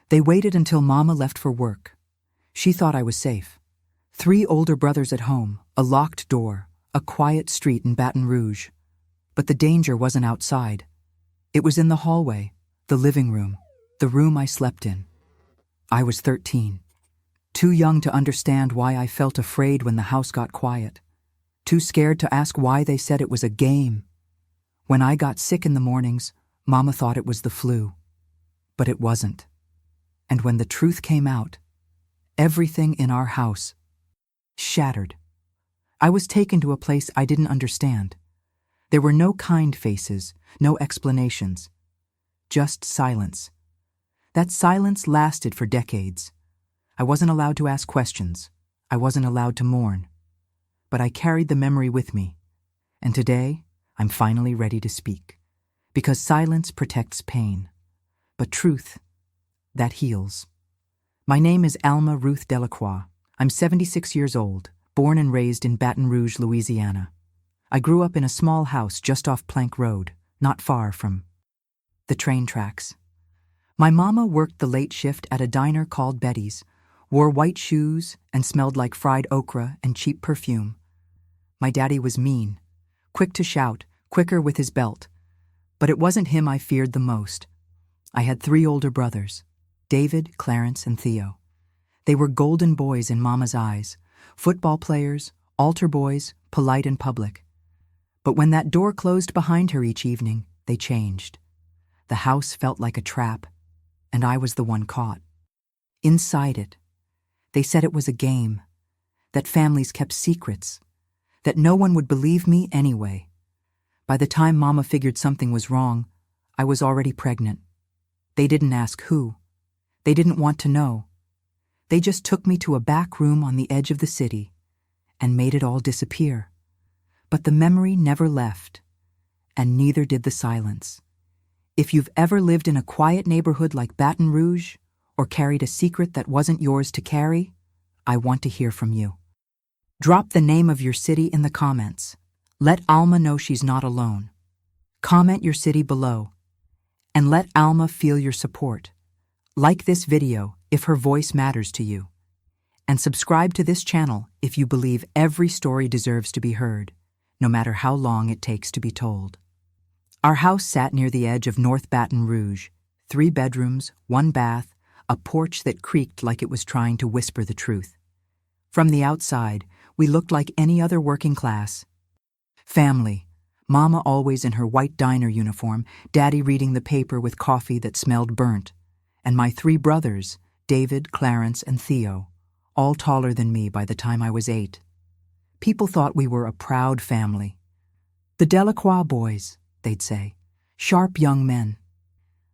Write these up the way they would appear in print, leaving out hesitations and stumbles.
They waited until Mama left for work. She thought I was safe. 3 older brothers at home, a locked door, a quiet street in Baton Rouge. But the danger wasn't outside. It was in the hallway, the living room, the room I slept in. I was 13. Too young to understand why I felt afraid when the house got quiet. Too scared to ask why they said it was a game. When I got sick in the mornings, Mama thought it was the flu. But it wasn't. And when the truth came out, everything in our house shattered. I was taken to a place I didn't understand. There were no kind faces, no explanations. Just silence. That silence lasted for decades. I wasn't allowed to ask questions. I wasn't allowed to mourn. But I carried the memory with me. And today, I'm finally ready to speak. Because silence protects pain. But truth, that heals. My name is Alma Ruth Delacroix. I'm 76 years old, born and raised in Baton Rouge, Louisiana. I grew up in a small house just off Plank Road, not far from the train tracks. My mama worked the late shift at a diner called Betty's, wore white shoes, and smelled like fried okra and cheap perfume. My daddy was mean, quick to shout, quicker with his belt. But it wasn't him I feared the most. I had 3 older brothers, David, Clarence, and Theo. They were golden boys in Mama's eyes, football players, altar boys, polite in public. But when that door closed behind her each evening, they changed. The house felt like a trap, and I was the one caught. Inside it, they said it was a game, that families kept secrets, that no one would believe me anyway. By the time Mama figured something was wrong, I was already pregnant. They didn't ask who. They didn't want to know. They just took me to a back room on the edge of the city and made it all disappear. But the memory never left, and neither did the silence. If you've ever lived in a quiet neighborhood like Baton Rouge, or carried a secret that wasn't yours to carry, I want to hear from you. Drop the name of your city in the comments. Let Alma know she's not alone. Comment your city below, and let Alma feel your support. Like this video if her voice matters to you, and subscribe to this channel if you believe every story deserves to be heard, no matter how long it takes to be told. Our house sat near the edge of North Baton Rouge, 3 bedrooms, 1 bath, a porch that creaked like it was trying to whisper the truth. From the outside, we looked like any other working class family. Mama always in her white diner uniform, Daddy reading the paper with coffee that smelled burnt, and my 3 brothers, David, Clarence, and Theo, all taller than me by the time I was 8. People thought we were a proud family. The Delacroix boys, they'd say, sharp young men.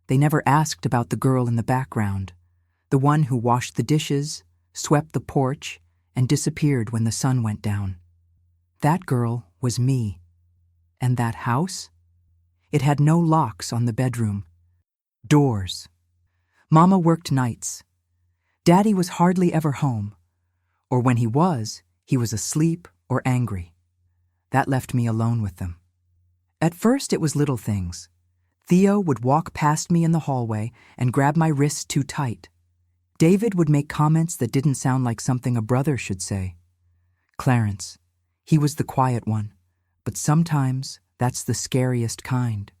They never asked about the girl in the background, the one who washed the dishes, swept the porch, and disappeared when the sun went down. That girl was me. And that house? It had no locks on the bedroom. Doors. Mama worked nights. Daddy was hardly ever home. Or when he was asleep or angry. That left me alone with them. At first it was little things. Theo would walk past me in the hallway and grab my wrist too tight. David would make comments that didn't sound like something a brother should say. Clarence, he was the quiet one, but sometimes that's the scariest kind.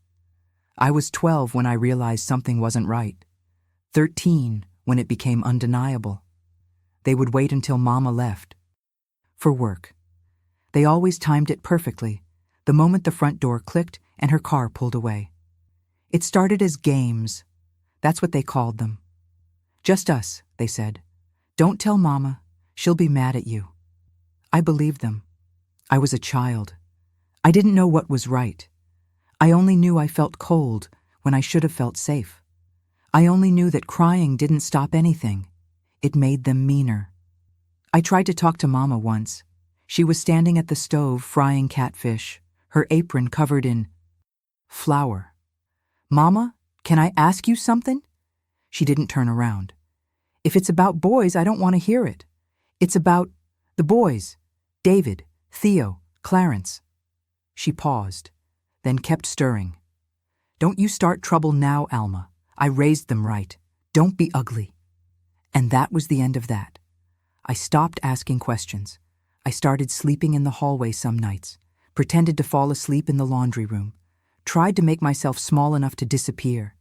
I was 12 when I realized something wasn't right. 13 when it became undeniable. They would wait until Mama left. For work. They always timed it perfectly, the moment the front door clicked and her car pulled away. It started as games. That's what they called them. Just us, they said. Don't tell Mama. She'll be mad at you. I believed them. I was a child. I didn't know what was right. I only knew I felt cold when I should have felt safe. I only knew that crying didn't stop anything. It made them meaner. I tried to talk to Mama once. She was standing at the stove frying catfish, her apron covered in flour. Mama, can I ask you something? She didn't turn around. If it's about boys, I don't want to hear it. It's about the boys. David, Theo, Clarence. She paused, then kept stirring. Don't you start trouble now, Alma. I raised them right. Don't be ugly. And that was the end of that. I stopped asking questions. I started sleeping in the hallway some nights, pretended to fall asleep in the laundry room, tried to make myself small enough to disappear.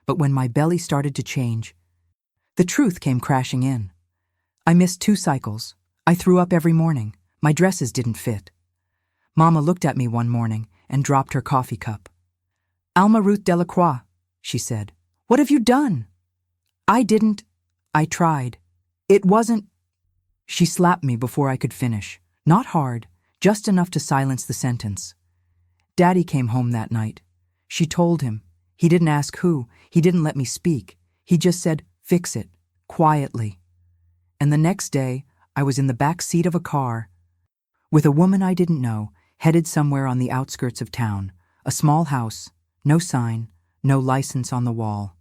But when my belly started to change, the truth came crashing in. I missed 2 cycles. I threw up every morning. My dresses didn't fit. Mama looked at me one morning and dropped her coffee cup. "Alma Ruth Delacroix," she said. "What have you done?" "I didn't. I tried. It wasn't—" She slapped me before I could finish. Not hard, just enough to silence the sentence. Daddy came home that night. She told him. He didn't ask who. He didn't let me speak. He just said, "Fix it," quietly. And the next day, I was in the back seat of a car with a woman I didn't know, headed somewhere on the outskirts of town. A small house, no sign, no license on the wall.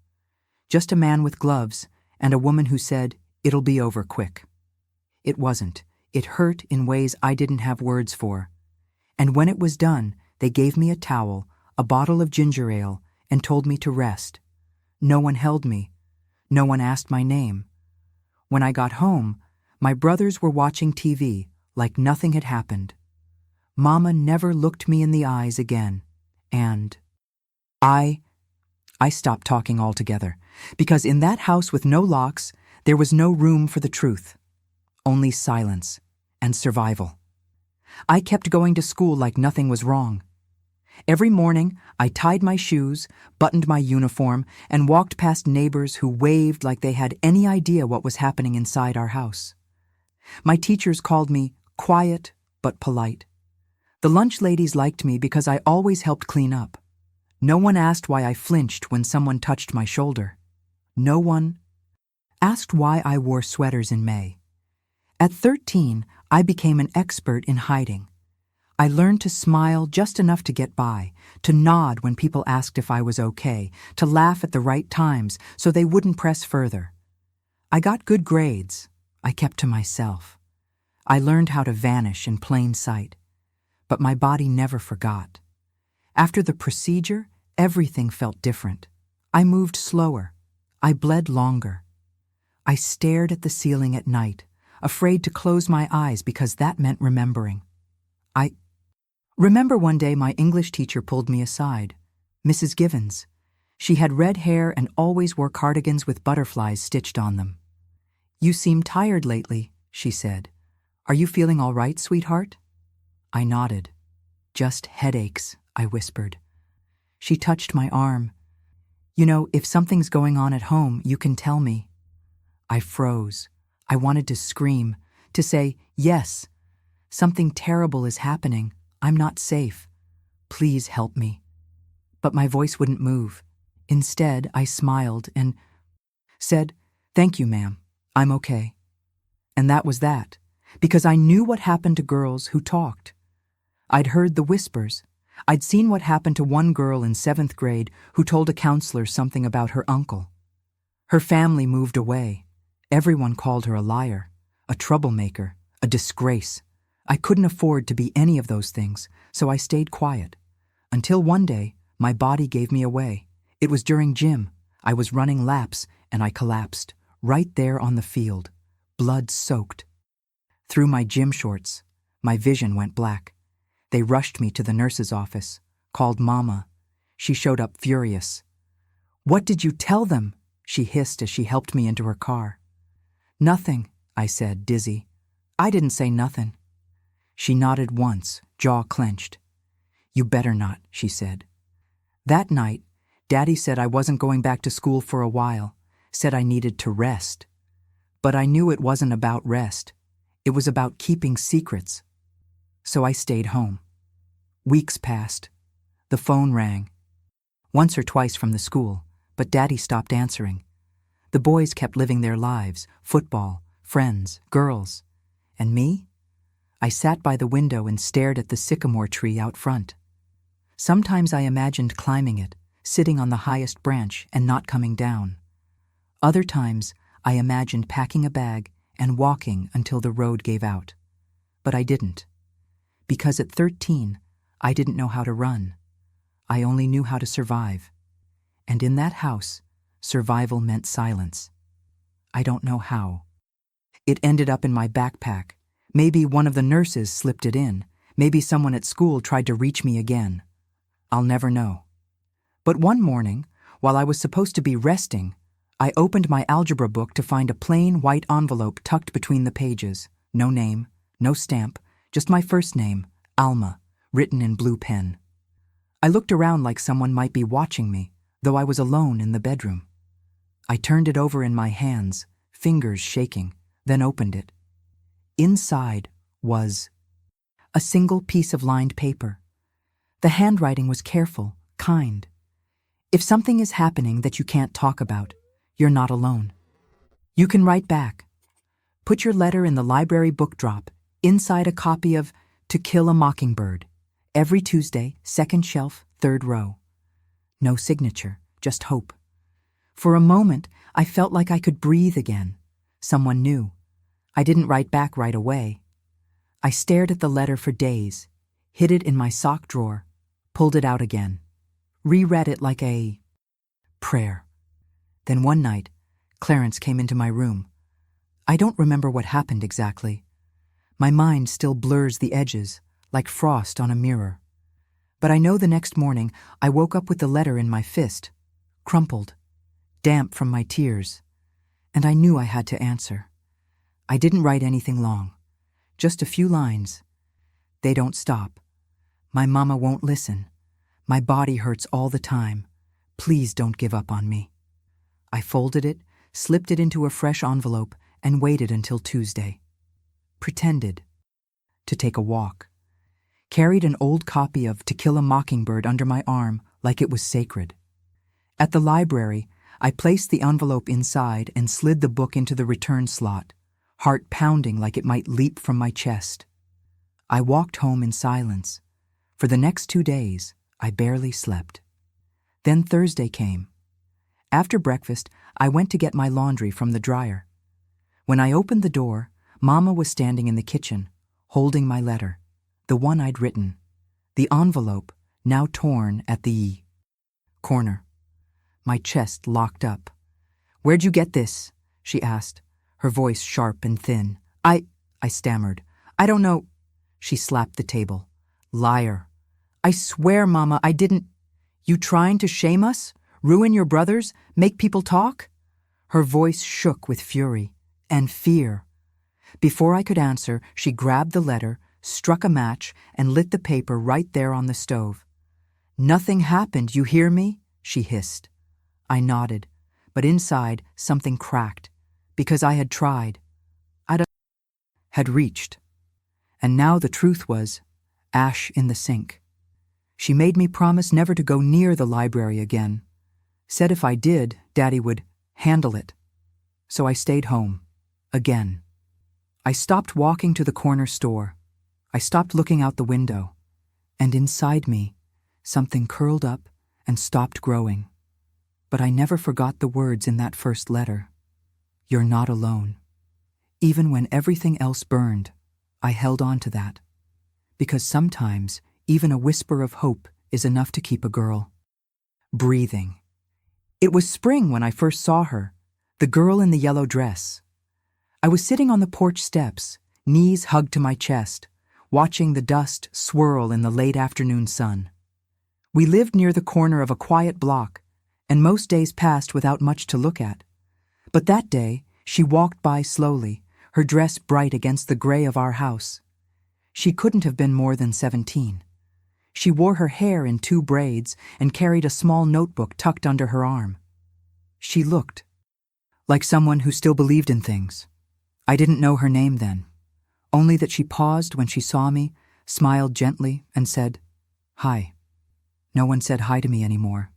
Just a man with gloves and a woman who said, "It'll be over quick." It wasn't. It hurt in ways I didn't have words for. And when it was done, they gave me a towel, a bottle of ginger ale, and told me to rest. No one held me. No one asked my name. When I got home, my brothers were watching TV like nothing had happened. Mama never looked me in the eyes again. And I stopped talking altogether, because in that house with no locks, there was no room for the truth. Only silence and survival. I kept going to school like nothing was wrong. Every morning, I tied my shoes, buttoned my uniform, and walked past neighbors who waved like they had any idea what was happening inside our house. My teachers called me quiet but polite. The lunch ladies liked me because I always helped clean up. No one asked why I flinched when someone touched my shoulder. No one asked why I wore sweaters in May. At 13, I became an expert in hiding. I learned to smile just enough to get by, to nod when people asked if I was okay, to laugh at the right times so they wouldn't press further. I got good grades. I kept to myself. I learned how to vanish in plain sight. But my body never forgot. After the procedure, everything felt different. I moved slower. I bled longer. I stared at the ceiling at night, afraid to close my eyes because that meant remembering. I remember one day my English teacher pulled me aside, Mrs. Givens. She had red hair and always wore cardigans with butterflies stitched on them. "You seem tired lately," she said. "Are you feeling all right, sweetheart?" I nodded. "Just headaches," I whispered. She touched my arm. "You know, if something's going on at home, you can tell me." I froze. I wanted to scream, to say, "Yes, something terrible is happening. I'm not safe. Please help me." But my voice wouldn't move. Instead, I smiled and said, "Thank you, ma'am. I'm okay." And that was that, because I knew what happened to girls who talked. I'd heard the whispers. I'd seen what happened to one girl in 7th grade who told a counselor something about her uncle. Her family moved away. Everyone called her a liar, a troublemaker, a disgrace. I couldn't afford to be any of those things, so I stayed quiet. Until one day, my body gave me away. It was during gym. I was running laps, and I collapsed, right there on the field, blood-soaked. Through my gym shorts, my vision went black. They rushed me to the nurse's office, called Mama. She showed up furious. "What did you tell them?" she hissed as she helped me into her car. "Nothing," I said, dizzy. "I didn't say nothing." She nodded once, jaw clenched. "You better not," she said. That night, Daddy said I wasn't going back to school for a while, said I needed to rest. But I knew it wasn't about rest. It was about keeping secrets. So I stayed home. Weeks passed. The phone rang. Once or twice from the school, but Daddy stopped answering. The boys kept living their lives, football, friends, girls. And me? I sat by the window and stared at the sycamore tree out front. Sometimes I imagined climbing it, sitting on the highest branch and not coming down. Other times, I imagined packing a bag and walking until the road gave out. But I didn't. Because at 13, I didn't know how to run. I only knew how to survive. And in that house, survival meant silence. I don't know how. It ended up in my backpack. Maybe one of the nurses slipped it in. Maybe someone at school tried to reach me again. I'll never know. But one morning, while I was supposed to be resting, I opened my algebra book to find a plain white envelope tucked between the pages. No name, no stamp, just my first name, Alma, written in blue pen. I looked around like someone might be watching me, though I was alone in the bedroom. I turned it over in my hands, fingers shaking, then opened it. Inside was a single piece of lined paper. The handwriting was careful, kind. If something is happening that you can't talk about, you're not alone. You can write back. Put your letter in the library book drop, inside a copy of To Kill a Mockingbird. Every Tuesday, second shelf, third row. No signature, just hope. For a moment, I felt like I could breathe again. Someone knew. I didn't write back right away. I stared at the letter for days, hid it in my sock drawer, pulled it out again, reread it like a prayer. Then one night, Clarence came into my room. I don't remember what happened exactly. My mind still blurs the edges, like frost on a mirror. But I know the next morning I woke up with the letter in my fist, crumpled, damp from my tears, and I knew I had to answer. I didn't write anything long, just a few lines. They don't stop. My mama won't listen. My body hurts all the time. Please don't give up on me. I folded it, slipped it into a fresh envelope, and waited until Tuesday. Pretended to take a walk. Carried an old copy of To Kill a Mockingbird under my arm like it was sacred. At the library, I placed the envelope inside and slid the book into the return slot, heart pounding like it might leap from my chest. I walked home in silence. For the next 2 days, I barely slept. Then Thursday came. After breakfast, I went to get my laundry from the dryer. When I opened the door, Mama was standing in the kitchen, holding my letter, the one I'd written, the envelope now torn at the corner. My chest locked up. "Where'd you get this?" she asked, her voice sharp and thin. I stammered. "I don't know." She slapped the table. "Liar. I swear, Mama, I didn't." "You trying to shame us? Ruin your brothers? Make people talk?" Her voice shook with fury and fear. Before I could answer, she grabbed the letter, struck a match, and lit the paper right there on the stove. "Nothing happened, you hear me?" she hissed. I nodded, but inside something cracked, because I had tried. Had reached. And now the truth was ash in the sink. She made me promise never to go near the library again. Said if I did, Daddy would handle it. So I stayed home. Again. I stopped walking to the corner store. I stopped looking out the window. And inside me, something curled up and stopped growing. But I never forgot the words in that first letter. You're not alone. Even when everything else burned, I held on to that. Because sometimes, even a whisper of hope is enough to keep a girl breathing. It was spring when I first saw her, the girl in the yellow dress. I was sitting on the porch steps, knees hugged to my chest, watching the dust swirl in the late afternoon sun. We lived near the corner of a quiet block, and most days passed without much to look at. But that day, she walked by slowly, her dress bright against the gray of our house. She couldn't have been more than 17. She wore her hair in 2 braids and carried a small notebook tucked under her arm. She looked like someone who still believed in things. I didn't know her name then, only that she paused when she saw me, smiled gently, and said, "Hi." No one said hi to me anymore.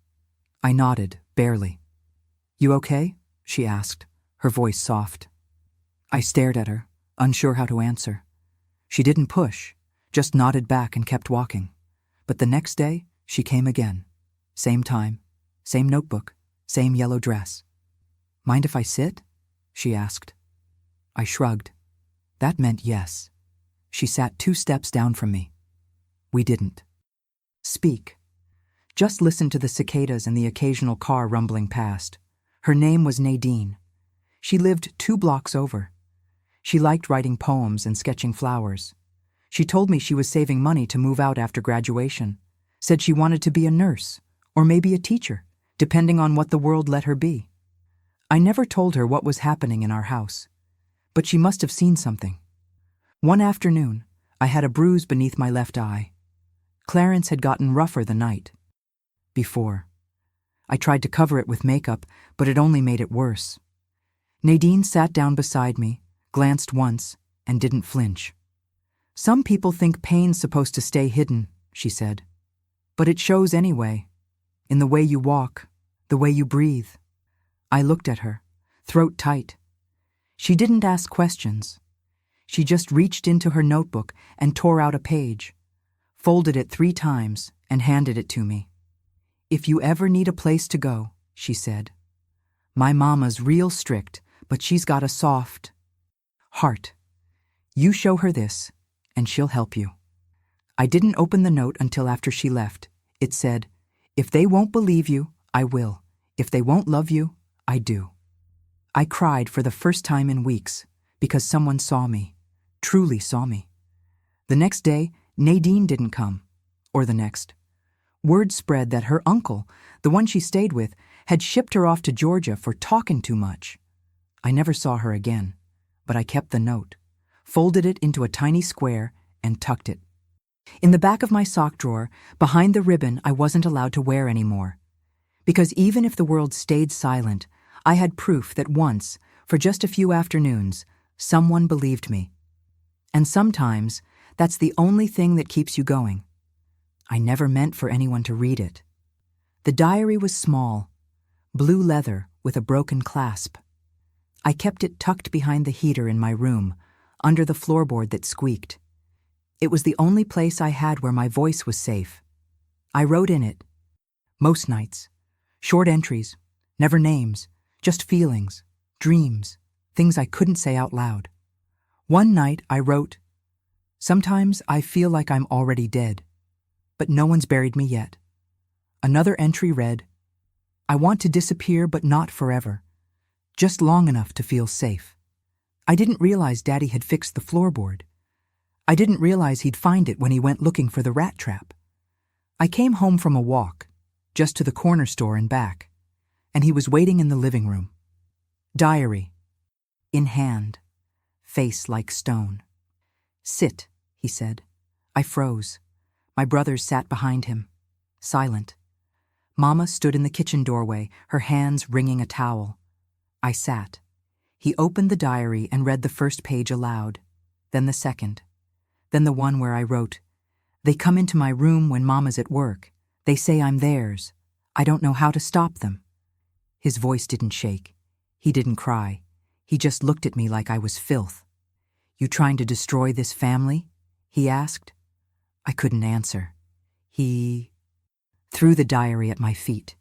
I nodded, barely. "You okay?" she asked, her voice soft. I stared at her, unsure how to answer. She didn't push, just nodded back and kept walking. But the next day, she came again. Same time, same notebook, same yellow dress. "Mind if I sit?" she asked. I shrugged. That meant yes. She sat 2 steps down from me. We didn't speak. Just listened to the cicadas and the occasional car rumbling past. Her name was Nadine. She lived 2 blocks over. She liked writing poems and sketching flowers. She told me she was saving money to move out after graduation, said she wanted to be a nurse, or maybe a teacher, depending on what the world let her be. I never told her what was happening in our house, but she must have seen something. One afternoon, I had a bruise beneath my left eye. Clarence had gotten rougher the night before. I tried to cover it with makeup, but it only made it worse. Nadine sat down beside me, glanced once, and didn't flinch. "Some people think pain's supposed to stay hidden," she said. "But it shows anyway, in the way you walk, the way you breathe." I looked at her, throat tight. She didn't ask questions. She just reached into her notebook and tore out a page, folded it 3 times, and handed it to me. "If you ever need a place to go," she said. "My mama's real strict, but she's got a soft heart. You show her this, and she'll help you." I didn't open the note until after she left. It said, "If they won't believe you, I will. If they won't love you, I do." I cried for the first time in weeks because someone saw me, truly saw me. The next day, Nadine didn't come, or the next. Word spread that her uncle, the one she stayed with, had shipped her off to Georgia for talking too much. I never saw her again, but I kept the note, folded it into a tiny square, and tucked it in the back of my sock drawer, behind the ribbon I wasn't allowed to wear anymore. Because even if the world stayed silent, I had proof that once, for just a few afternoons, someone believed me. And sometimes, that's the only thing that keeps you going. I never meant for anyone to read it. The diary was small, blue leather with a broken clasp. I kept it tucked behind the heater in my room, under the floorboard that squeaked. It was the only place I had where my voice was safe. I wrote in it, most nights, short entries, never names, just feelings, dreams, things I couldn't say out loud. One night I wrote, "Sometimes I feel like I'm already dead, but no one's buried me yet." Another entry read, "I want to disappear but not forever, just long enough to feel safe." I didn't realize Daddy had fixed the floorboard. I didn't realize he'd find it when he went looking for the rat trap. I came home from a walk, just to the corner store and back, and he was waiting in the living room. Diary, in hand, face like stone. "Sit," he said. I froze. My brothers sat behind him, silent. Mama stood in the kitchen doorway, her hands wringing a towel. I sat. He opened the diary and read the first page aloud, then the second, then the one where I wrote, "They come into my room when Mama's at work. They say I'm theirs. I don't know how to stop them." His voice didn't shake. He didn't cry. He just looked at me like I was filth. "You trying to destroy this family?" he asked. I couldn't answer. He threw the diary at my feet.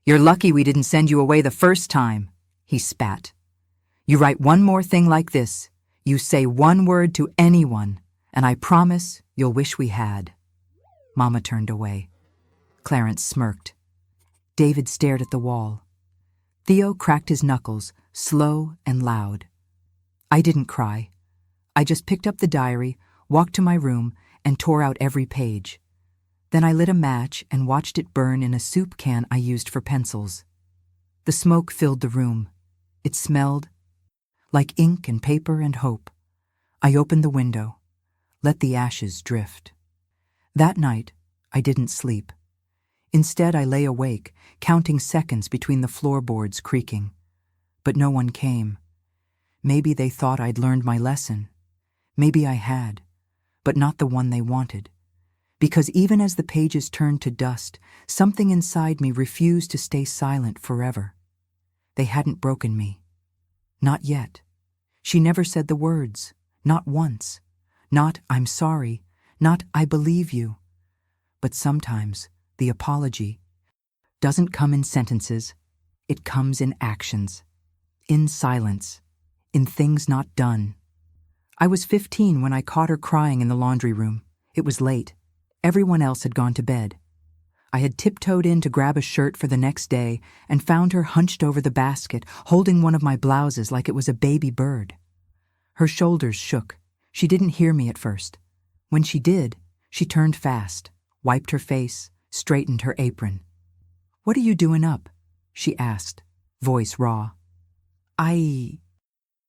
"You're lucky we didn't send you away the first time," he spat. "You write one more thing like this, you say one word to anyone, and I promise you'll wish we had." Mama turned away. Clarence smirked. David stared at the wall. Theo cracked his knuckles, slow and loud. I didn't cry. I just picked up the diary, walked to my room, and tore out every page. Then I lit a match and watched it burn in a soup can I used for pencils. The smoke filled the room. It smelled like ink and paper and hope. I opened the window, let the ashes drift. That night, I didn't sleep. Instead, I lay awake, counting seconds between the floorboards creaking. But no one came. Maybe they thought I'd learned my lesson. Maybe I had, but not the one they wanted. Because even as the pages turned to dust, something inside me refused to stay silent forever. They hadn't broken me. Not yet. She never said the words. Not once. Not "I'm sorry." Not "I believe you." But sometimes the apology doesn't come in sentences. It comes in actions. In silence. In things not done. I was 15 when I caught her crying in the laundry room. It was late. Everyone else had gone to bed. I had tiptoed in to grab a shirt for the next day and found her hunched over the basket, holding one of my blouses like it was a baby bird. Her shoulders shook. She didn't hear me at first. When she did, she turned fast, wiped her face, straightened her apron. "What are you doing up?" she asked, voice raw. "I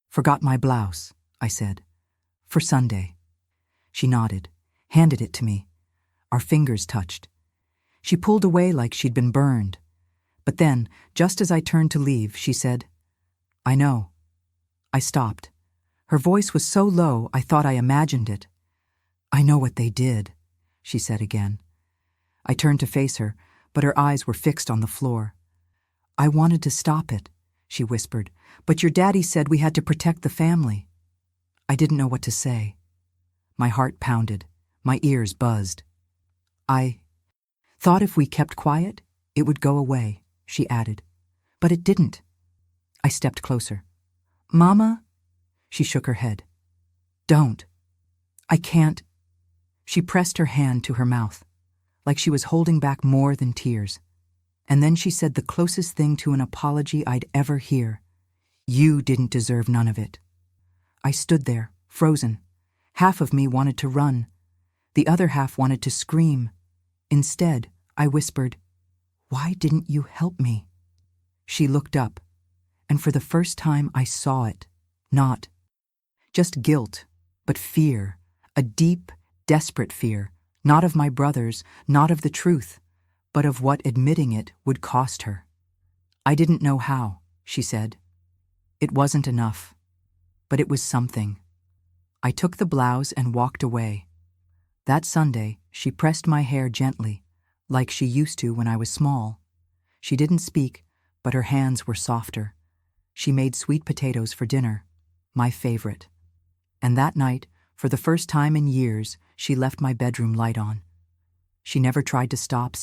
forgot my blouse," I said. "For Sunday." She nodded, handed it to me. Our fingers touched. She pulled away like she'd been burned. But then, just as I turned to leave, she said, "I know." I stopped. Her voice was so low I thought I imagined it. "I know what they did," she said again. I turned to face her, but her eyes were fixed on the floor. "I wanted to stop it," she whispered, "but your daddy said we had to protect the family." I didn't know what to say. My heart pounded. My ears buzzed. "I thought if we kept quiet, it would go away," she added. "But it didn't." I stepped closer. "Mama?" She shook her head. "Don't. I can't." She pressed her hand to her mouth, like she was holding back more than tears. And then she said the closest thing to an apology I'd ever hear. "You didn't deserve none of it." I stood there, frozen. Half of me wanted to run. The other half wanted to scream. Instead, I whispered, "Why didn't you help me?" She looked up, and for the first time I saw it. Not just guilt, but fear. A deep, desperate fear. Not of my brothers, not of the truth, but of what admitting it would cost her. "I didn't know how," she said. "It wasn't enough, but it was something." I took the blouse and walked away. That Sunday, she pressed my hair gently, like she used to when I was small. She didn't speak, but her hands were softer. She made sweet potatoes for dinner, my favorite. And that night, for the first time in years, she left my bedroom light on. She never tried to stop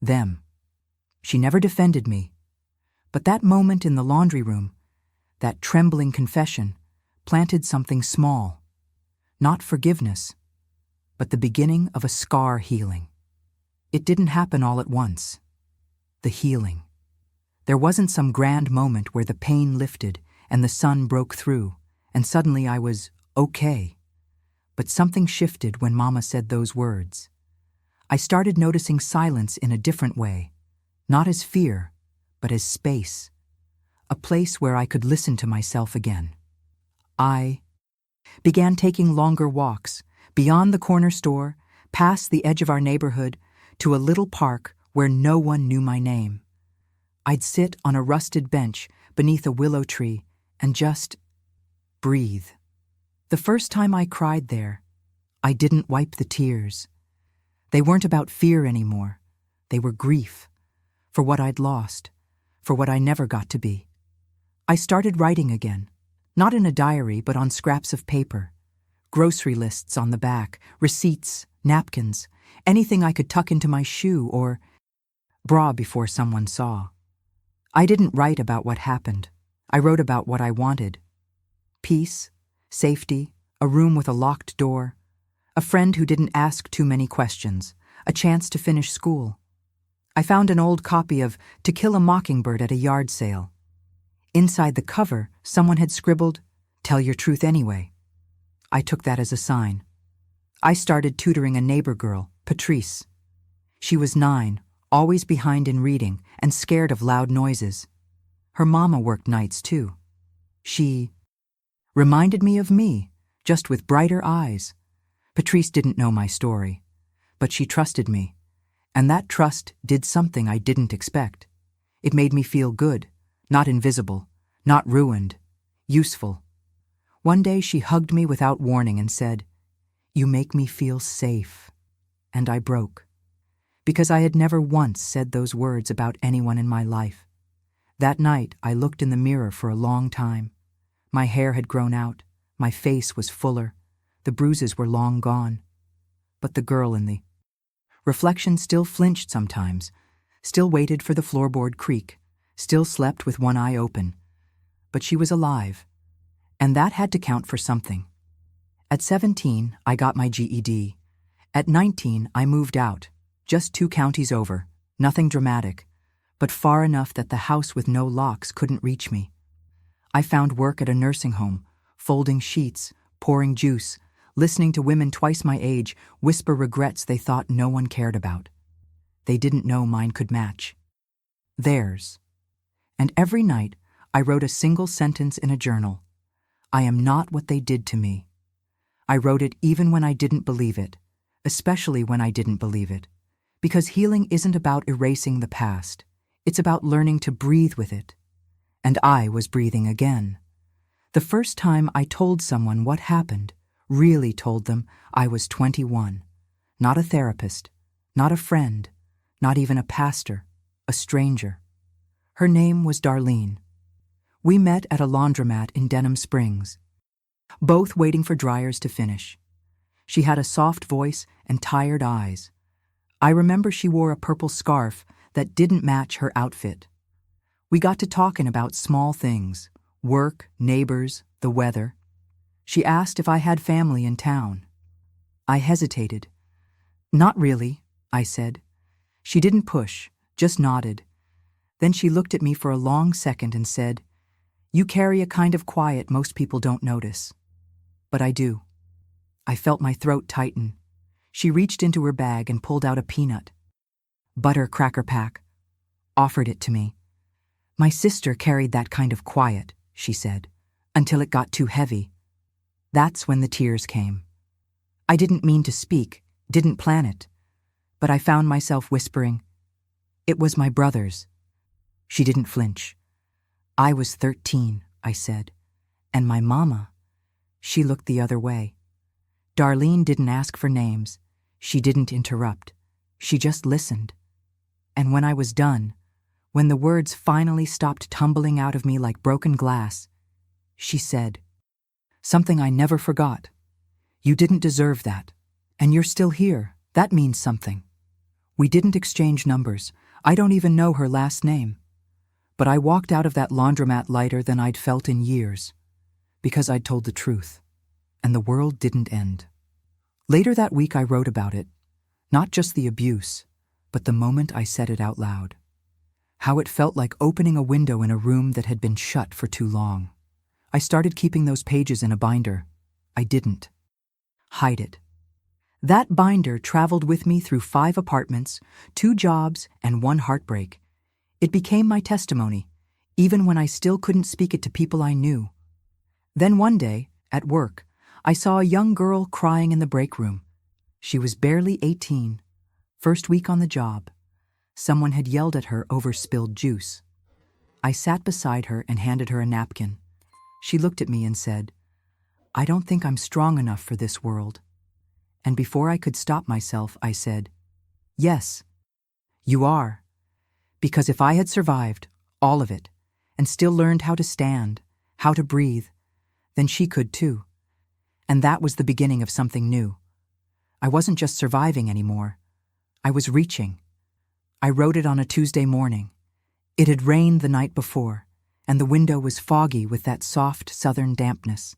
them. She never defended me. But that moment in the laundry room, that trembling confession, planted something small. Not forgiveness, but the beginning of a scar healing. It didn't happen all at once. The healing. There wasn't some grand moment where the pain lifted and the sun broke through, and suddenly I was okay. But something shifted when Mama said those words. I started noticing silence in a different way, not as fear, but as space. A place where I could listen to myself again. I began taking longer walks, beyond the corner store, past the edge of our neighborhood, to a little park where no one knew my name. I'd sit on a rusted bench beneath a willow tree and just breathe. The first time I cried there, I didn't wipe the tears. They weren't about fear anymore. They were grief, for what I'd lost, for what I never got to be. I started writing again, not in a diary but on scraps of paper. Grocery lists on the back, receipts, napkins, anything I could tuck into my shoe or bra before someone saw. I didn't write about what happened. I wrote about what I wanted. Peace, safety, a room with a locked door, a friend who didn't ask too many questions, a chance to finish school. I found an old copy of To Kill a Mockingbird at a yard sale. Inside the cover, someone had scribbled, "Tell your truth anyway." I took that as a sign. I started tutoring a neighbor girl, Patrice. She was 9, always behind in reading and scared of loud noises. Her mama worked nights too. She reminded me of me, just with brighter eyes. Patrice didn't know my story, but she trusted me, and that trust did something I didn't expect. It made me feel good, not invisible, not ruined, useful. One day she hugged me without warning and said, "You make me feel safe." And I broke, because I had never once said those words about anyone in my life. That night I looked in the mirror for a long time. My hair had grown out, my face was fuller, the bruises were long gone. But the girl in the reflection still flinched sometimes, still waited for the floorboard creak, still slept with one eye open. But she was alive, and that had to count for something. At 17, I got my GED. At 19, I moved out, just 2 counties over, nothing dramatic, but far enough that the house with no locks couldn't reach me. I found work at a nursing home, folding sheets, pouring juice, listening to women twice my age whisper regrets they thought no one cared about. They didn't know mine could match theirs. And every night, I wrote a single sentence in a journal. I am not what they did to me. I wrote it even when I didn't believe it, especially when I didn't believe it. Because healing isn't about erasing the past. It's about learning to breathe with it. And I was breathing again. The first time I told someone what happened, really told them, I was 21. Not a therapist, not a friend, not even a pastor, a stranger. Her name was Darlene. We met at a laundromat in Denham Springs, both waiting for dryers to finish. She had a soft voice and tired eyes. I remember she wore a purple scarf that didn't match her outfit. We got to talking about small things, work, neighbors, the weather. She asked if I had family in town. I hesitated. Not really, I said. She didn't push, just nodded. Then she looked at me for a long second and said, "You carry a kind of quiet most people don't notice." But I do. I felt my throat tighten. She reached into her bag and pulled out a peanut butter cracker pack, offered it to me. "My sister carried that kind of quiet," she said, "until it got too heavy." That's when the tears came. I didn't mean to speak, didn't plan it, but I found myself whispering, "It was my brother's." She didn't flinch. "I was 13, I said, "and my mama." She looked the other way. Darlene didn't ask for names. She didn't interrupt. She just listened. And when I was done, when the words finally stopped tumbling out of me like broken glass, she said, something I never forgot. "You didn't deserve that. And you're still here. That means something." We didn't exchange numbers. I don't even know her last name. But I walked out of that laundromat lighter than I'd felt in years, because I'd told the truth, and the world didn't end. Later that week I wrote about it, not just the abuse, but the moment I said it out loud. How it felt like opening a window in a room that had been shut for too long. I started keeping those pages in a binder. I didn't hide it. That binder traveled with me through 5 apartments, 2 jobs, and 1 heartbreak. It became my testimony, even when I still couldn't speak it to people I knew. Then one day, at work, I saw a young girl crying in the break room. She was barely 18, first week on the job. Someone had yelled at her over spilled juice. I sat beside her and handed her a napkin. She looked at me and said, "I don't think I'm strong enough for this world." And before I could stop myself, I said, "Yes, you are." Because if I had survived, all of it, and still learned how to stand, how to breathe, then she could too. And that was the beginning of something new. I wasn't just surviving anymore. I was reaching. I wrote it on a Tuesday morning. It had rained the night before, and the window was foggy with that soft southern dampness.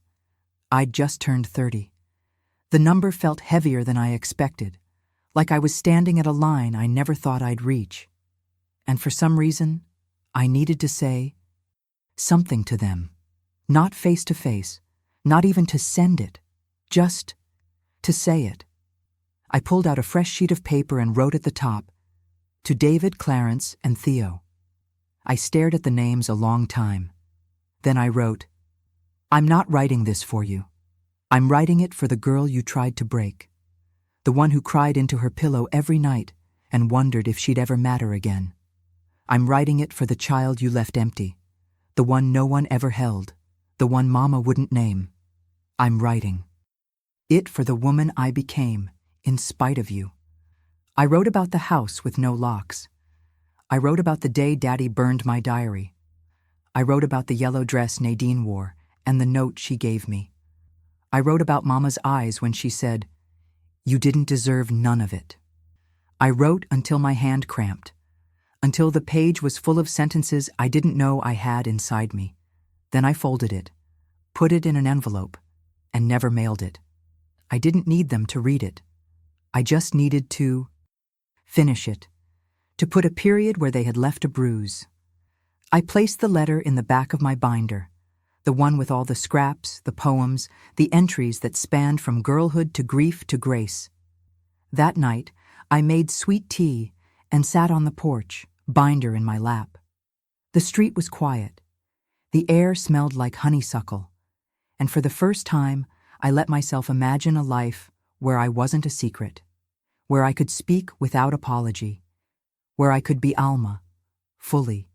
I'd just turned 30. The number felt heavier than I expected, like I was standing at a line I never thought I'd reach. And for some reason, I needed to say something to them. Not face to face, not even to send it, just to say it. I pulled out a fresh sheet of paper and wrote at the top, "To David, Clarence, and Theo." I stared at the names a long time. Then I wrote, "I'm not writing this for you. I'm writing it for the girl you tried to break. The one who cried into her pillow every night and wondered if she'd ever matter again. I'm writing it for the child you left empty, the one no one ever held, the one Mama wouldn't name. I'm writing it for the woman I became, in spite of you." I wrote about the house with no locks. I wrote about the day Daddy burned my diary. I wrote about the yellow dress Nadine wore and the note she gave me. I wrote about Mama's eyes when she said, "You didn't deserve none of it." I wrote until my hand cramped, until the page was full of sentences I didn't know I had inside me. Then I folded it, put it in an envelope, and never mailed it. I didn't need them to read it. I just needed to finish it, to put a period where they had left a bruise. I placed the letter in the back of my binder, the one with all the scraps, the poems, the entries that spanned from girlhood to grief to grace. That night, I made sweet tea and sat on the porch, binder in my lap. The street was quiet. The air smelled like honeysuckle, and for the first time, I let myself imagine a life where I wasn't a secret, where I could speak without apology, where I could be Alma, fully.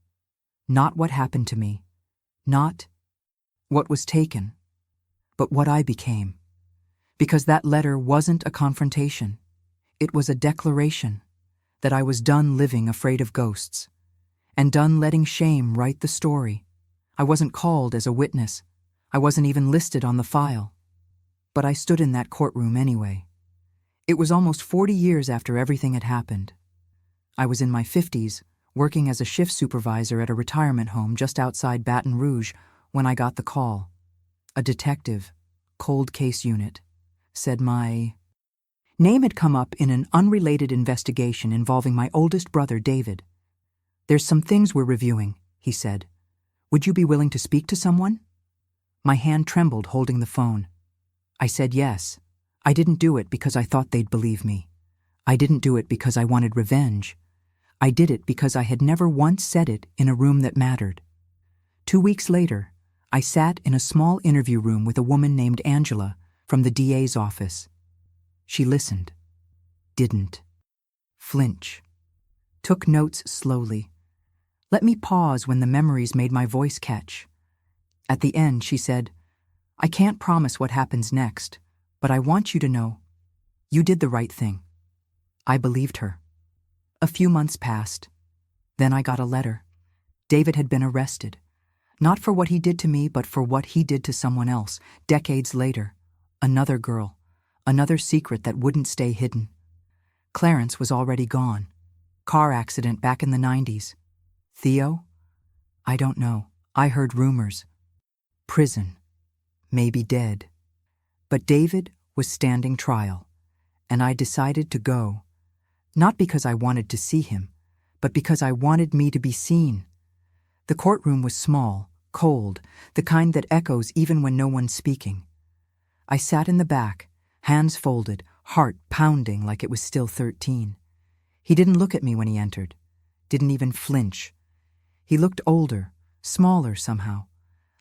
Not what happened to me, not what was taken, but what I became. Because that letter wasn't a confrontation. It was a declaration that I was done living afraid of ghosts, and done letting shame write the story. I wasn't called as a witness. I wasn't even listed on the file. But I stood in that courtroom anyway. It was almost 40 years after everything had happened. I was in my 50s, working as a shift supervisor at a retirement home just outside Baton Rouge when I got the call. A detective, cold case unit, said my name had come up in an unrelated investigation involving my oldest brother, David. "There's some things we're reviewing," he said. "Would you be willing to speak to someone?" My hand trembled holding the phone. I said yes. I didn't do it because I thought they'd believe me. I didn't do it because I wanted revenge. I did it because I had never once said it in a room that mattered. 2 weeks later, I sat in a small interview room with a woman named Angela from the DA's office. She listened, didn't flinch, took notes slowly, let me pause when the memories made my voice catch. At the end, she said, "I can't promise what happens next, but I want you to know, you did the right thing." I believed her. A few months passed. Then I got a letter. David had been arrested. Not for what he did to me, but for what he did to someone else, decades later. Another girl. Another secret that wouldn't stay hidden. Clarence was already gone. Car accident back in the 90s. Theo? I don't know. I heard rumors. Prison. Maybe dead. But David was standing trial, and I decided to go. Not because I wanted to see him, but because I wanted me to be seen. The courtroom was small, cold, the kind that echoes even when no one's speaking. I sat in the back, hands folded, heart pounding like it was still 13. He didn't look at me when he entered, didn't even flinch. He looked older, smaller somehow,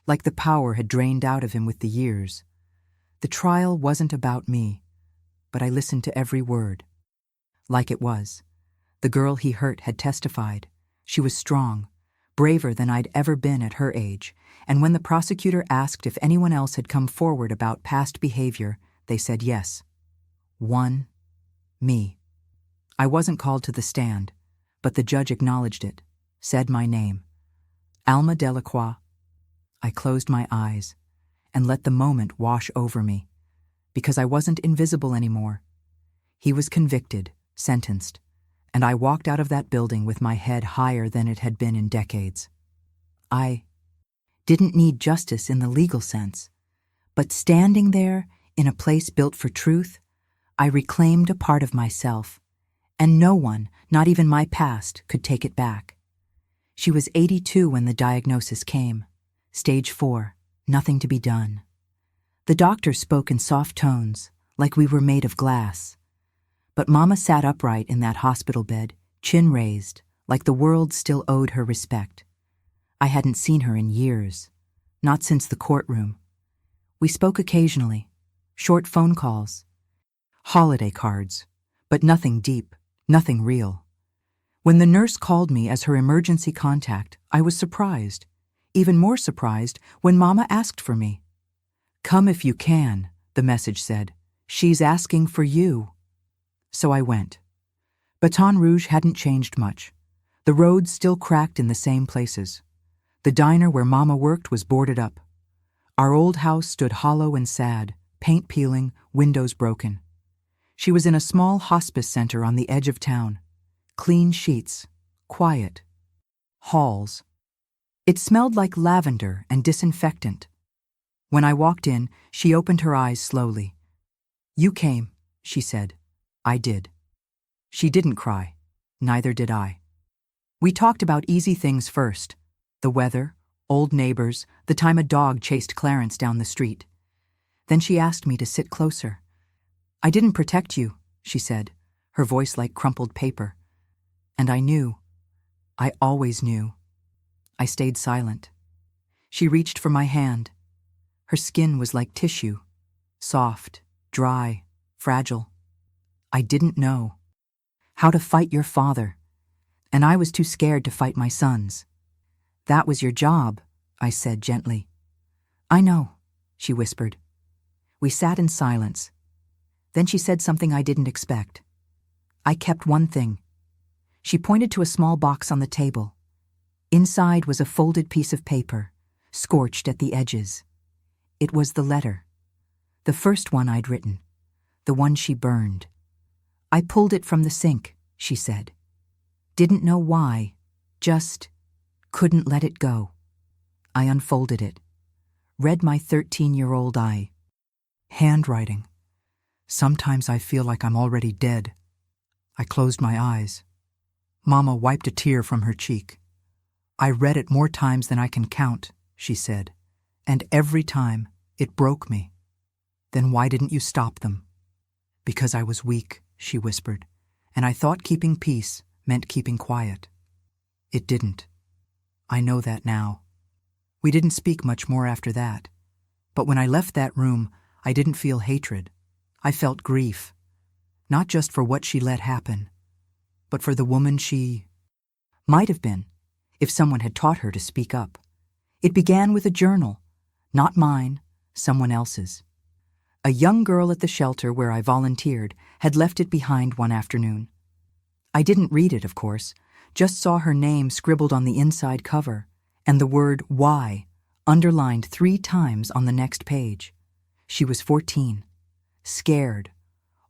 like the power had drained out of him with the years. The trial wasn't about me, but I listened to every word. Like it was. The girl he hurt had testified. She was strong, braver than I'd ever been at her age, and when the prosecutor asked if anyone else had come forward about past behavior, they said yes. One, me. I wasn't called to the stand, but the judge acknowledged it, said my name. Alma Delacroix. I closed my eyes and let the moment wash over me, because I wasn't invisible anymore. He was convicted, sentenced, and I walked out of that building with my head higher than it had been in decades. I didn't need justice in the legal sense, but standing there in a place built for truth, I reclaimed a part of myself, and no one, not even my past, could take it back. She was 82 when the diagnosis came. Stage 4, nothing to be done. The doctor spoke in soft tones, like we were made of glass. But Mama sat upright in that hospital bed, chin raised, like the world still owed her respect. I hadn't seen her in years, not since the courtroom. We spoke occasionally, short phone calls, holiday cards, but nothing deep, nothing real. When the nurse called me as her emergency contact, I was surprised, even more surprised when Mama asked for me. "Come if you can," the message said. "She's asking for you." So I went. Baton Rouge hadn't changed much. The roads still cracked in the same places. The diner where Mama worked was boarded up. Our old house stood hollow and sad, paint peeling, windows broken. She was in a small hospice center on the edge of town. Clean sheets, quiet. Halls. It smelled like lavender and disinfectant. When I walked in, she opened her eyes slowly. "You came," she said. I did. She didn't cry. Neither did I. We talked about easy things first. The weather, old neighbors, the time a dog chased Clarence down the street. Then she asked me to sit closer. "I didn't protect you," she said, her voice like crumpled paper. And I knew. I always knew. I stayed silent. She reached for my hand. Her skin was like tissue, soft, dry, fragile. "I didn't know how to fight your father, and I was too scared to fight my sons." "That was your job," I said gently. "I know," she whispered. We sat in silence. Then she said something I didn't expect. "I kept one thing." She pointed to a small box on the table. Inside was a folded piece of paper, scorched at the edges. It was the letter. The first one I'd written. The one she burned. "I pulled it from the sink," she said. "Didn't know why. Just couldn't let it go." I unfolded it. Read my 13-year-old eye. Handwriting. "Sometimes I feel like I'm already dead." I closed my eyes. Mama wiped a tear from her cheek. "I read it more times than I can count," she said, "and every time it broke me." "Then why didn't you stop them?" "Because I was weak," she whispered, "and I thought keeping peace meant keeping quiet. It didn't. I know that now." We didn't speak much more after that. But when I left that room, I didn't feel hatred. I felt grief. Not just for what she let happen, but for the woman she might have been if someone had taught her to speak up. It began with a journal. Not mine, someone else's. A young girl at the shelter where I volunteered had left it behind one afternoon. I didn't read it, of course, just saw her name scribbled on the inside cover and the word "why" underlined 3 times on the next page. She was 14, scared,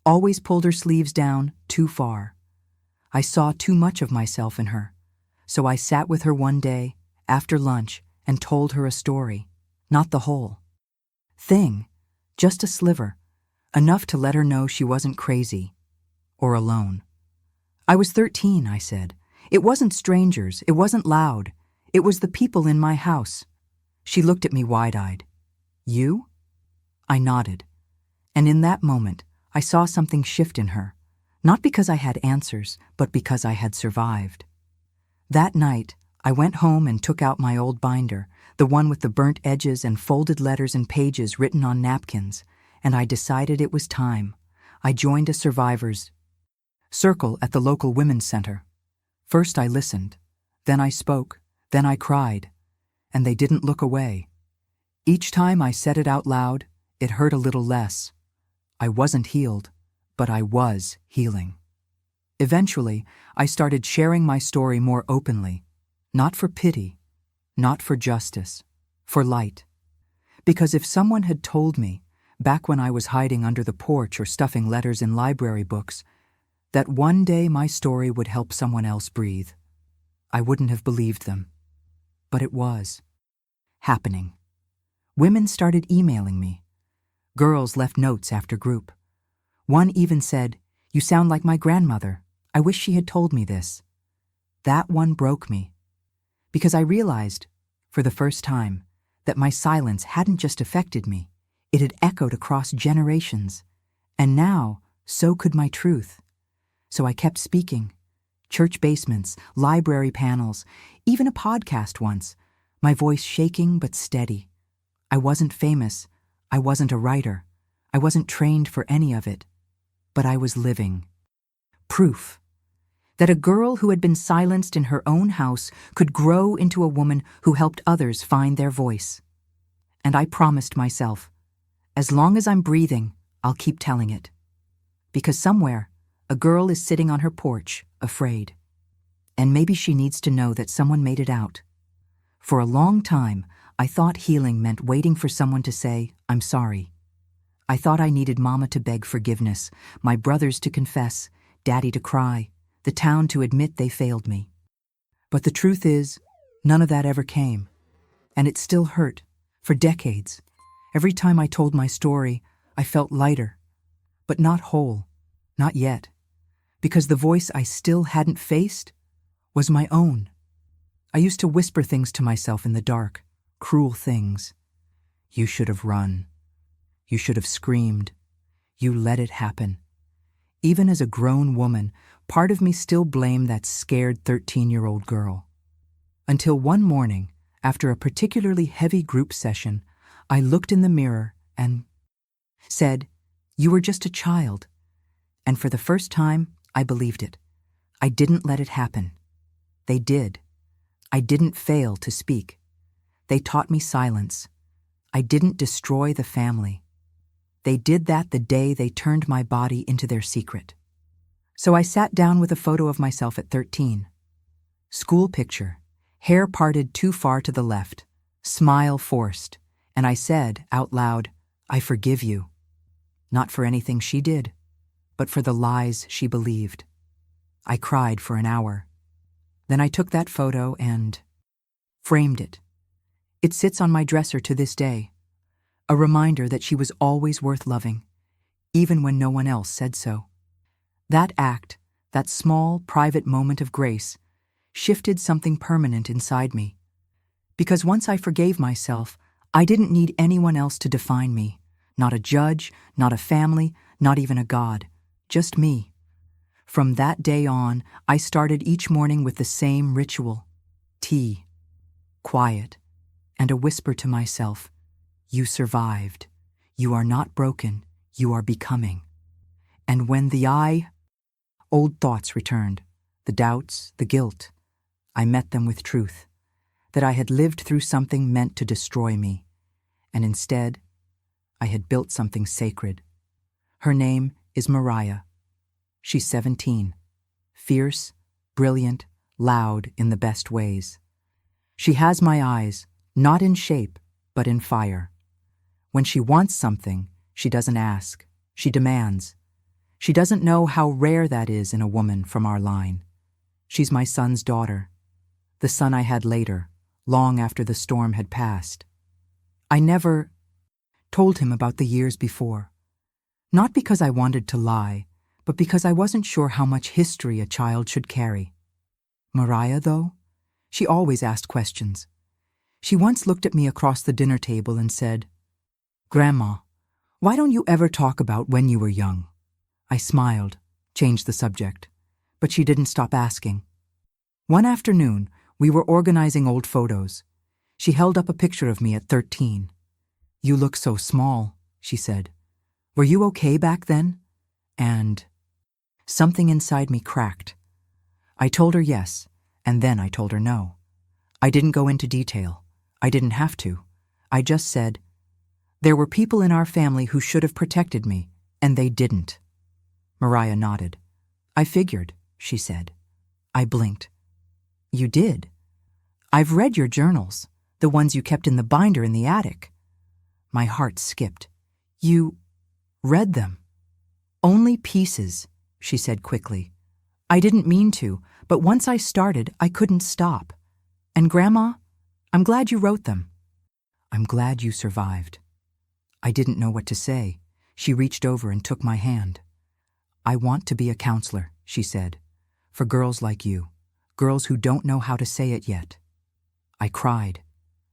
always pulled her sleeves down too far. I saw too much of myself in her, so I sat with her one day after lunch and told her a story, not the whole thing, just a sliver, enough to let her know she wasn't crazy or alone. "I was 13, I said. "It wasn't strangers, it wasn't loud. It was the people in my house." She looked at me wide-eyed. "You?" I nodded. And in that moment, I saw something shift in her, not because I had answers, but because I had survived. That night, I went home and took out my old binder, the one with the burnt edges and folded letters and pages written on napkins, and I decided it was time. I joined a survivors' circle at the local women's center. First I listened, then I spoke, then I cried, and they didn't look away. Each time I said it out loud, it hurt a little less. I wasn't healed, but I was healing. Eventually, I started sharing my story more openly, not for pity, not for justice, for light. Because if someone had told me, back when I was hiding under the porch or stuffing letters in library books, that one day my story would help someone else breathe, I wouldn't have believed them. But it was happening. Women started emailing me. Girls left notes after group. One even said, "You sound like my grandmother. I wish she had told me this." That one broke me, because I realized, for the first time, that my silence hadn't just affected me, it had echoed across generations. And now, so could my truth. So I kept speaking. Church basements, library panels, even a podcast once, my voice shaking but steady. I wasn't famous. I wasn't a writer. I wasn't trained for any of it. But I was living. Proof that a girl who had been silenced in her own house could grow into a woman who helped others find their voice. And I promised myself, as long as I'm breathing, I'll keep telling it. Because somewhere, a girl is sitting on her porch, afraid. And maybe she needs to know that someone made it out. For a long time, I thought healing meant waiting for someone to say, "I'm sorry." I thought I needed Mama to beg forgiveness, my brothers to confess, Daddy to cry, the town to admit they failed me. But the truth is, none of that ever came. And it still hurt, for decades. Every time I told my story, I felt lighter. But not whole. Not yet. because the voice I still hadn't faced was my own. I used to whisper things to myself in the dark, cruel things. You should have run. You should have screamed. You let it happen. Even as a grown woman, part of me still blamed that scared 13-year-old girl. Until one morning, after a particularly heavy group session, I looked in the mirror and said, "You were just a child." And for the first time, I believed it. I didn't let it happen. They did. I didn't fail to speak. They taught me silence. I didn't destroy the family. They did that the day they turned my body into their secret. So I sat down with a photo of myself at 13. School picture, hair parted too far to the left, smile forced, and I said out loud, "I forgive you." Not for anything she did, but for the lies she believed. I cried for an hour. Then I took that photo and framed it. It sits on my dresser to this day, a reminder that she was always worth loving, even when no one else said so. That act, that small, private moment of grace, shifted something permanent inside me. Because once I forgave myself, I didn't need anyone else to define me. Not a judge, not a family, not even a God. Just me. From that day on, I started each morning with the same ritual. Tea, quiet, and a whisper to myself, "You survived. You are not broken. You are becoming." And when old thoughts returned, the doubts, the guilt, I met them with truth, that I had lived through something meant to destroy me, and instead, I had built something sacred. Her name is Mariah. She's 17, fierce, brilliant, loud in the best ways. She has my eyes, not in shape, but in fire. When she wants something, she doesn't ask, she demands. She doesn't know how rare that is in a woman from our line. She's my son's daughter, the son I had later, long after the storm had passed. I never told him about the years before, not because I wanted to lie, but because I wasn't sure how much history a child should carry. Mariah, though, she always asked questions. She once looked at me across the dinner table and said, "Grandma, why don't you ever talk about when you were young?" I smiled, changed the subject, but she didn't stop asking. One afternoon, we were organizing old photos. She held up a picture of me at 13. "You look so small," she said. "Were you okay back then?" And something inside me cracked. I told her yes, and then I told her no. I didn't go into detail. I didn't have to. I just said, "There were people in our family who should have protected me, and they didn't." Mariah nodded. "I figured," she said. I blinked. "You did? I've read your journals, the ones you kept in the binder in the attic." My heart skipped. "You read them?" "Only pieces," she said quickly. "I didn't mean to, but once I started, I couldn't stop. And Grandma, I'm glad you wrote them." "I'm glad you survived." I didn't know what to say. She reached over and took my hand. "I want to be a counselor," she said, "for girls like you, girls who don't know how to say it yet." I cried,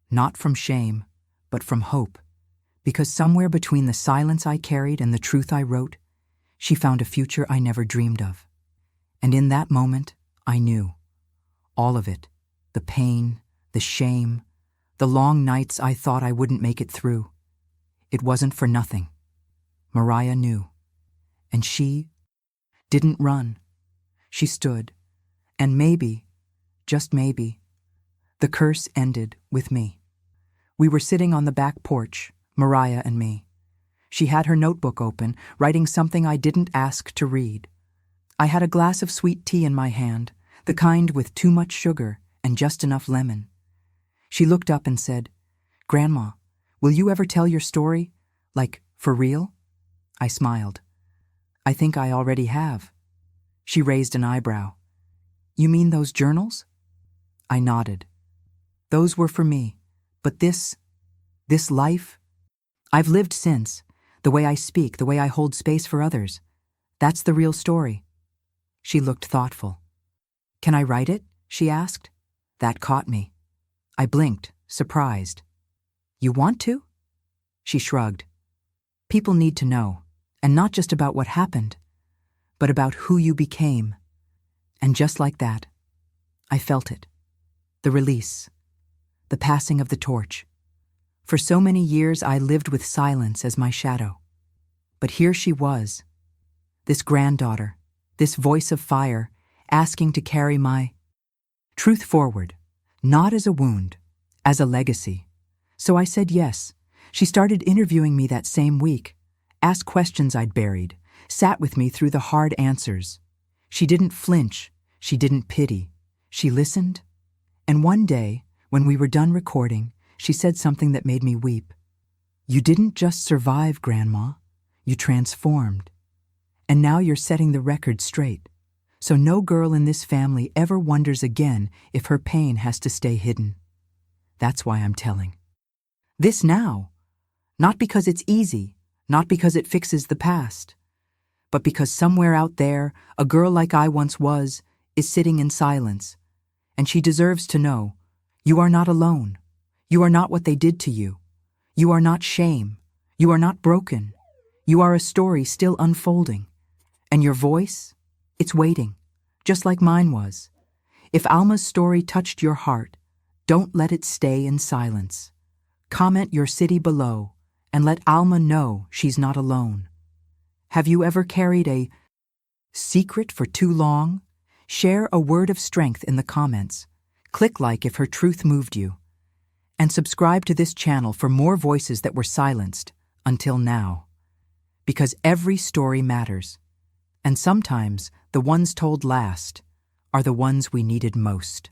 not from shame, but from hope, because somewhere between the silence I carried and the truth I wrote, she found a future I never dreamed of. And in that moment, I knew. All of it, the pain, the shame, the long nights I thought I wouldn't make it through. It wasn't for nothing. Mariah knew. And she didn't run. She stood. And maybe, just maybe, the curse ended with me. We were sitting on the back porch, Mariah and me. She had her notebook open, writing something I didn't ask to read. I had a glass of sweet tea in my hand, the kind with too much sugar and just enough lemon. She looked up and said, "Grandma, will you ever tell your story? Like, for real?" I smiled. "I think I already have." She raised an eyebrow. "You mean those journals?" I nodded. "Those were for me, but this life, I've lived since. The way I speak, the way I hold space for others. That's the real story." She looked thoughtful. "Can I write it?" she asked. That caught me. I blinked, surprised. "You want to?" She shrugged. "People need to know, and not just about what happened, but about who you became." And just like that, I felt it. The release. The passing of the torch. For so many years I lived with silence as my shadow. But here she was, this granddaughter, this voice of fire, asking to carry my truth forward, not as a wound, as a legacy. So I said yes. She started interviewing me that same week, asked questions I'd buried, sat with me through the hard answers. She didn't flinch, she didn't pity. She listened, and one day, when we were done recording, she said something that made me weep. "You didn't just survive, Grandma. You transformed. And now you're setting the record straight. So no girl in this family ever wonders again if her pain has to stay hidden. That's why I'm telling. This now. Not because it's easy, not because it fixes the past, but because somewhere out there, a girl like I once was is sitting in silence, and she deserves to know, you are not alone. You are not what they did to you. You are not shame. You are not broken. You are a story still unfolding. And your voice, it's waiting, just like mine was. If Alma's story touched your heart, don't let it stay in silence. Comment your city below and let Alma know she's not alone. Have you ever carried a secret for too long? Share a word of strength in the comments. Click like if her truth moved you. And subscribe to this channel for more voices that were silenced until now. Because every story matters. And sometimes the ones told last are the ones we needed most.